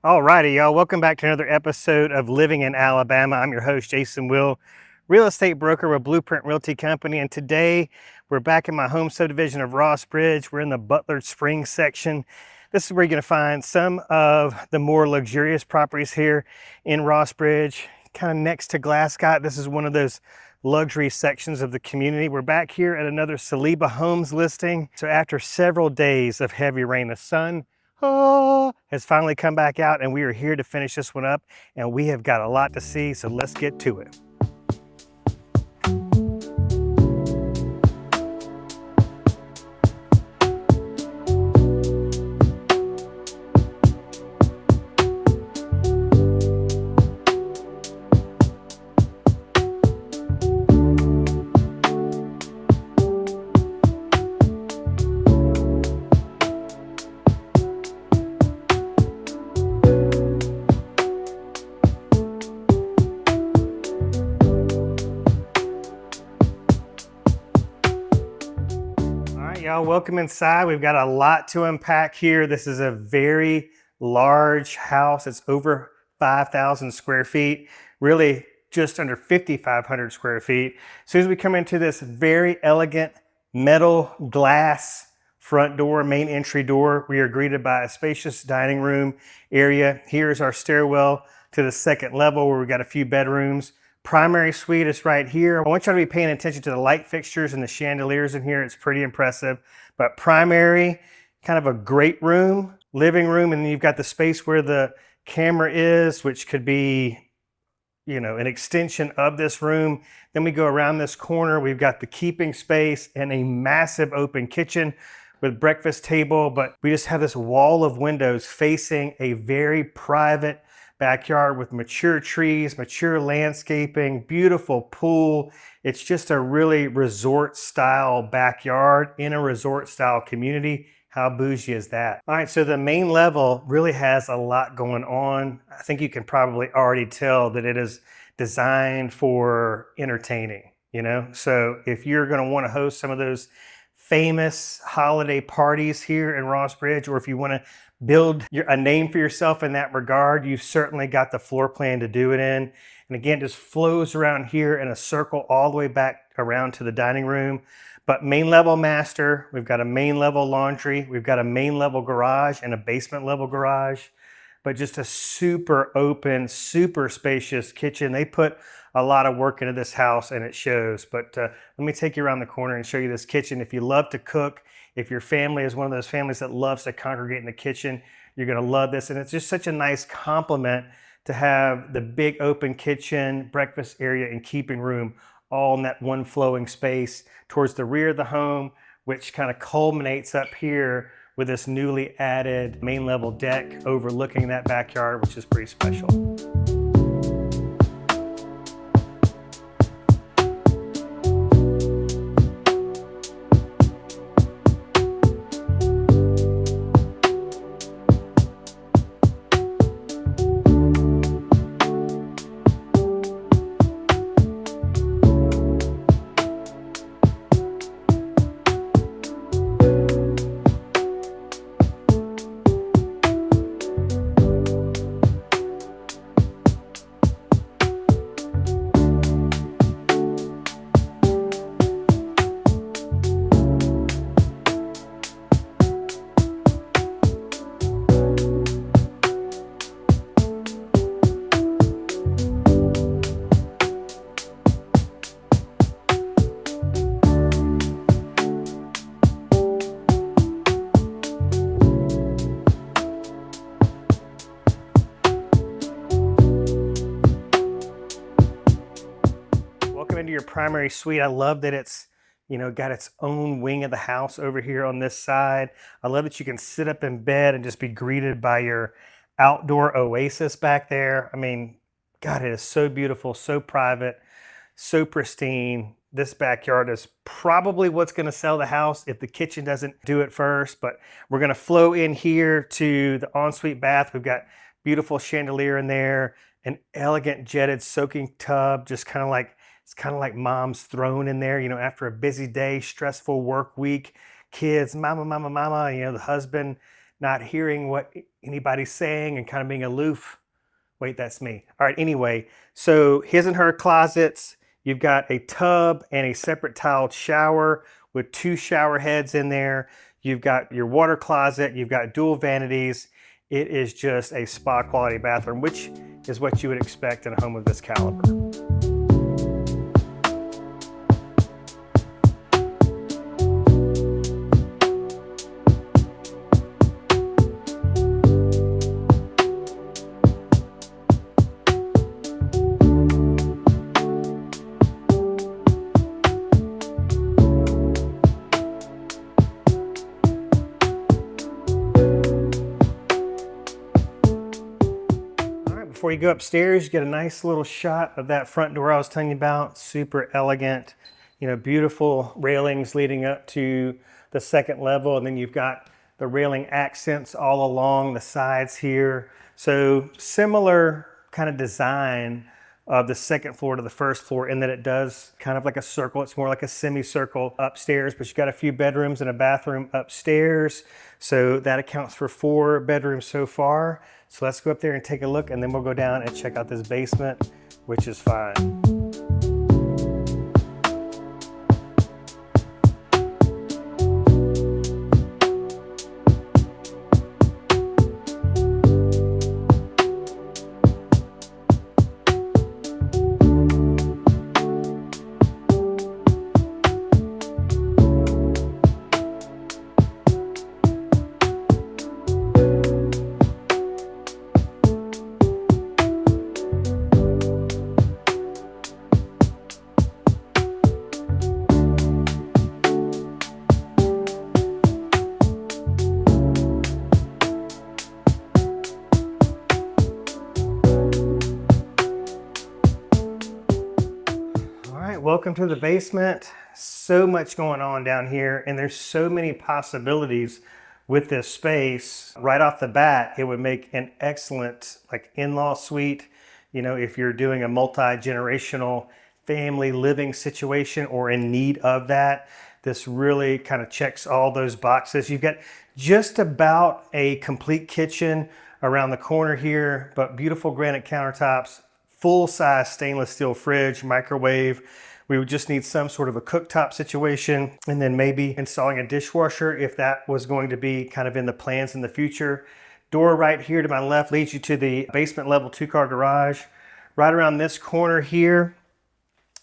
Alrighty, y'all. Welcome back to another episode of Living in Alabama. I'm your host, Jason Will, real estate broker with Blueprint Realty Company. And today we're back in my home subdivision of Ross Bridge. We're in the Butler Springs section. This is where you're going to find some of the more luxurious properties here in Ross Bridge, kind of next to Glascott. This is one of those luxury sections of the community. We're back here at another Saliba Homes listing. So after several days of heavy rain, the sun has finally come back out, and we are here to finish this one up, and we have got a lot to see, so let's get to it. Y'all, welcome inside. We've got a lot to unpack here. This is a very large house. It's over 5,000 square feet, really just under 5,500 square feet. As soon as we come into this very elegant metal glass front door, main entry door, we are greeted by a spacious dining room area. Here's our stairwell to the second level where we've got a few bedrooms. Primary suite is right here. I want you to be paying attention to the light fixtures and the chandeliers in here. It's pretty impressive. But primary, kind of a great room, living room, and then you've got the space where the camera is, which could be, an extension of this room. Then we go around this corner. We've got the keeping space and a massive open kitchen with breakfast table. But we just have this wall of windows facing a very private backyard with mature trees, mature landscaping, beautiful pool. It's just a really resort style backyard in a resort style community. How bougie is that? All right, so the main level really has a lot going on. I think you can probably already tell that it is designed for entertaining, So if you're gonna wanna host some of those famous holiday parties here in Ross Bridge, or if you wanna build a name for yourself in that regard, you've certainly got the floor plan to do it in. And again, just flows around here in a circle all the way back around to the dining room. But main level master, we've got a main level laundry, we've got a main level garage and a basement level garage, but just a super open, super spacious kitchen. They put a lot of work into this house and it shows. But let me take you around the corner and show you this kitchen. If you love to cook, if your family is one of those families that loves to congregate in the kitchen, you're gonna love this. And it's just such a nice complement to have the big open kitchen, breakfast area, and keeping room all in that one flowing space towards the rear of the home, which kind of culminates up here with this newly added main level deck overlooking that backyard, which is pretty special. Into your primary suite. I love that it's got its own wing of the house over here on this side. I love that you can sit up in bed and just be greeted by your outdoor oasis back there. I mean, God, it is so beautiful, so private, so pristine. This backyard is probably what's going to sell the house if the kitchen doesn't do it first. But we're going to flow in here to the ensuite bath. We've got beautiful chandelier in there, an elegant jetted soaking tub, just kind of like it's kind of like mom's throne in there, after a busy day, stressful work week, kids, mama, mama, mama, the husband not hearing what anybody's saying and kind of being aloof. Wait, that's me. All right, anyway, so his and her closets, you've got a tub and a separate tiled shower with 2 shower heads in there. You've got your water closet, you've got dual vanities. It is just a spa quality bathroom, which is what you would expect in a home of this caliber. Before you go upstairs, you get a nice little shot of that front door I was telling you about. Super elegant, beautiful railings leading up to the second level. And then you've got the railing accents all along the sides here. So similar kind of design of the second floor to the first floor in that it does kind of like a circle. It's more like a semicircle upstairs, but you've got a few bedrooms and a bathroom upstairs. So that accounts for 4 bedrooms so far. So let's go up there and take a look, and then we'll go down and check out this basement, which is fine. Welcome to the basement. So much going on down here, and there's so many possibilities with this space. Right off the bat, it would make an excellent in-law suite. If you're doing a multi-generational family living situation or in need of that, this really kind of checks all those boxes. You've got just about a complete kitchen around the corner here, but beautiful granite countertops, full-size stainless steel fridge, microwave. We would just need some sort of a cooktop situation, and then maybe installing a dishwasher if that was going to be kind of in the plans in the future. Door right here to my left leads you to the basement level 2-car garage. Right around this corner here,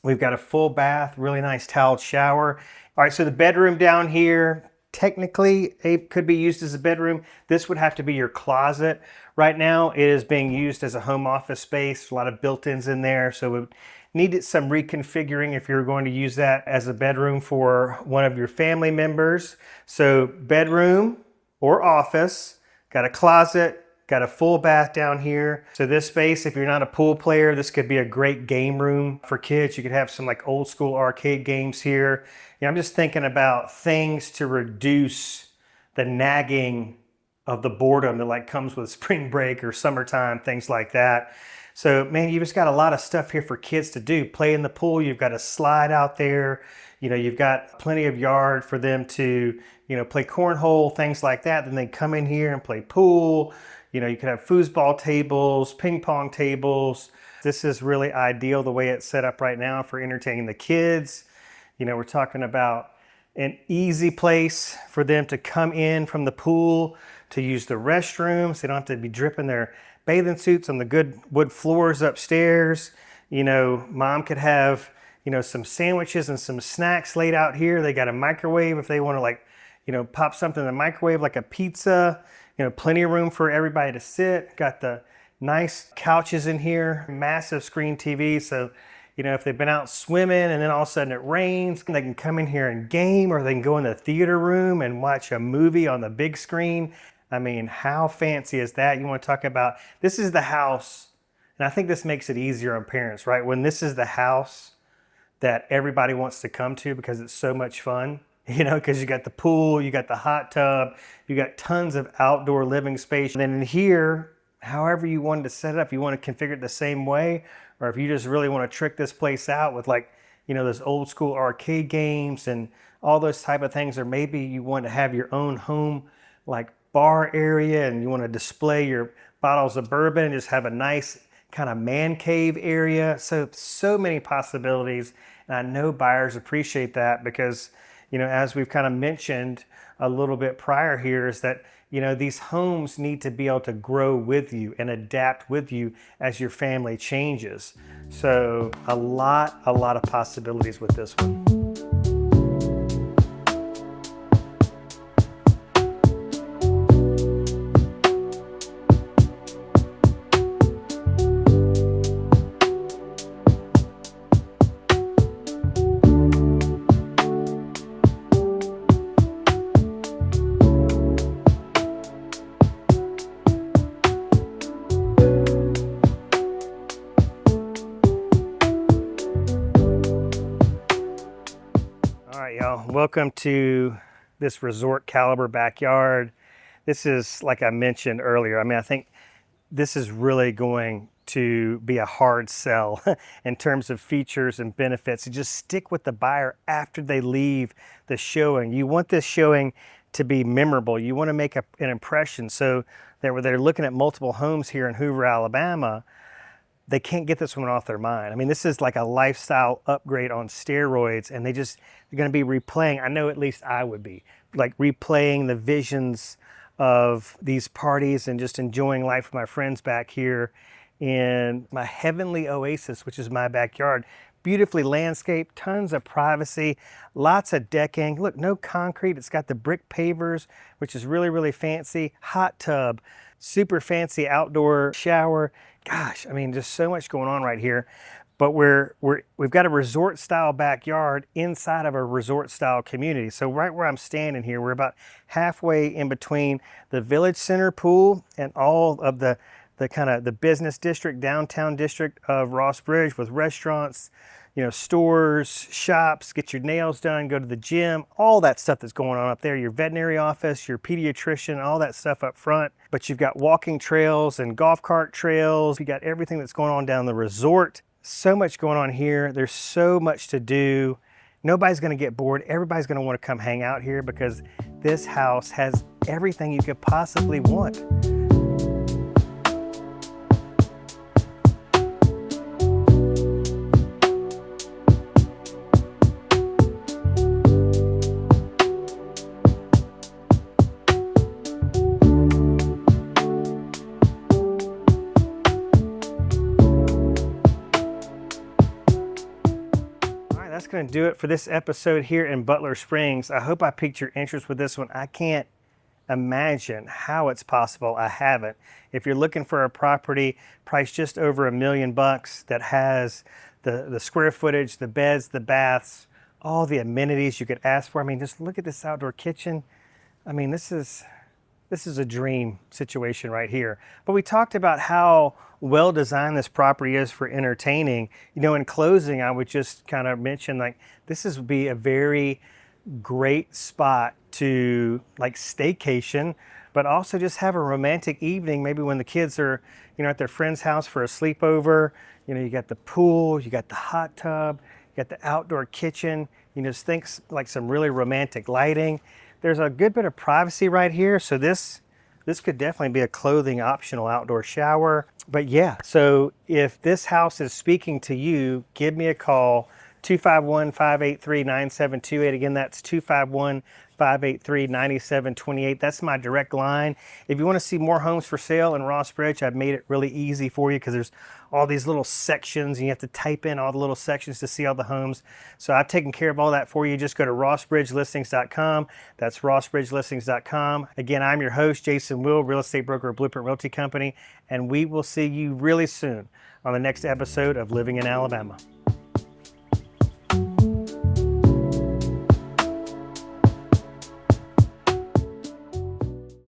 we've got a full bath, really nice tiled shower. All right, so the bedroom down here, technically it could be used as a bedroom. This would have to be your closet. Right now it is being used as a home office space. A lot of built-ins in there, so it would need some reconfiguring if you're going to use that as a bedroom for one of your family members. So bedroom or office, got a closet, got a full bath down here. So this space, if you're not a pool player, this could be a great game room for kids. You could have some old school arcade games here. I'm just thinking about things to reduce the nagging of the boredom that comes with spring break or summertime, things like that. So man, you just got a lot of stuff here for kids to do. Play in the pool, you've got a slide out there. You've got plenty of yard for them to, play cornhole, things like that. Then they come in here and play pool. You could have foosball tables, ping pong tables. This is really ideal the way it's set up right now for entertaining the kids. We're talking about an easy place for them to come in from the pool to use the restrooms. They don't have to be dripping their bathing suits on the good wood floors upstairs. Mom could have, some sandwiches and some snacks laid out here. They got a microwave if they want to pop something in the microwave like a pizza. Plenty of room for everybody to sit. Got the nice couches in here, massive screen TV. So, if they've been out swimming and then all of a sudden it rains, they can come in here and game, or they can go in the theater room and watch a movie on the big screen. I mean, how fancy is that? You want to talk about, this is the house, and I think this makes it easier on parents, right? When this is the house that everybody wants to come to because it's so much fun, because you got the pool, you got the hot tub, you got tons of outdoor living space. And then in here, however you wanted to set it up, you want to configure it the same way, or if you just really want to trick this place out with those old school arcade games and all those type of things, or maybe you want to have your own home bar area and you want to display your bottles of bourbon and just have a nice kind of man cave area. So many possibilities. And I know buyers appreciate that because, as we've kind of mentioned a little bit prior here, is that, these homes need to be able to grow with you and adapt with you as your family changes. So a lot of possibilities with this one. All right, y'all, welcome to this resort caliber backyard. This is, like I mentioned earlier, I think this is really going to be a hard sell in terms of features and benefits. You just stick with the buyer after they leave the showing. You want this showing to be memorable. You want to make an impression so that when they're looking at multiple homes here in Hoover, Alabama, they can't get this one off their mind. I mean, this is like a lifestyle upgrade on steroids, and they're going to be replaying. I know at least I would be like replaying the visions of these parties and just enjoying life with my friends back here in my heavenly oasis, which is my backyard. Beautifully landscaped, tons of privacy, lots of decking. Look, no concrete. It's got the brick pavers, which is really fancy. Hot tub, super fancy outdoor shower. Gosh, I mean, just so much going on right here. But we've got a resort style backyard inside of a resort style community. So right where I'm standing here, we're about halfway in between the village center pool and all of the kind of the business district, downtown district of Ross Bridge, with restaurants, stores, shops, get your nails done, go to the gym, all that stuff that's going on up there, your veterinary office, your pediatrician, all that stuff up front. But you've got walking trails and golf cart trails. You got everything that's going on down the resort. So much going on here. There's so much to do. Nobody's going to get bored. Everybody's going to want to come hang out here because this house has everything you could possibly want. That's going to do it for this episode here in Butler Springs. I hope I piqued your interest with this one. I can't imagine how it's possible I haven't. If you're looking for a property priced just over $1 million that has the square footage, the beds, the baths, all the amenities you could ask for. I mean, just look at this outdoor kitchen. I mean, this is a dream situation right here. But we talked about how well designed this property is for entertaining. In closing, I would just kind of mention, like, this would be a very great spot to like staycation, but also just have a romantic evening, maybe when the kids are, at their friend's house for a sleepover. You got the pool, you got the hot tub, you got the outdoor kitchen, just think like some really romantic lighting. There's a good bit of privacy right here, so this could definitely be a clothing optional outdoor shower. But yeah, so if this house is speaking to you, give me a call, 251-583-9728. Again, that's 251-583-9728. That's my direct line. If you want to see more homes for sale in Ross Bridge, I've made it really easy for you because there's all these little sections and you have to type in all the little sections to see all the homes. So I've taken care of all that for you. Just go to rossbridgelistings.com. That's rossbridgelistings.com. Again, I'm your host, Jason Will, real estate broker at Blueprint Realty Company, and we will see you really soon on the next episode of Living in Alabama.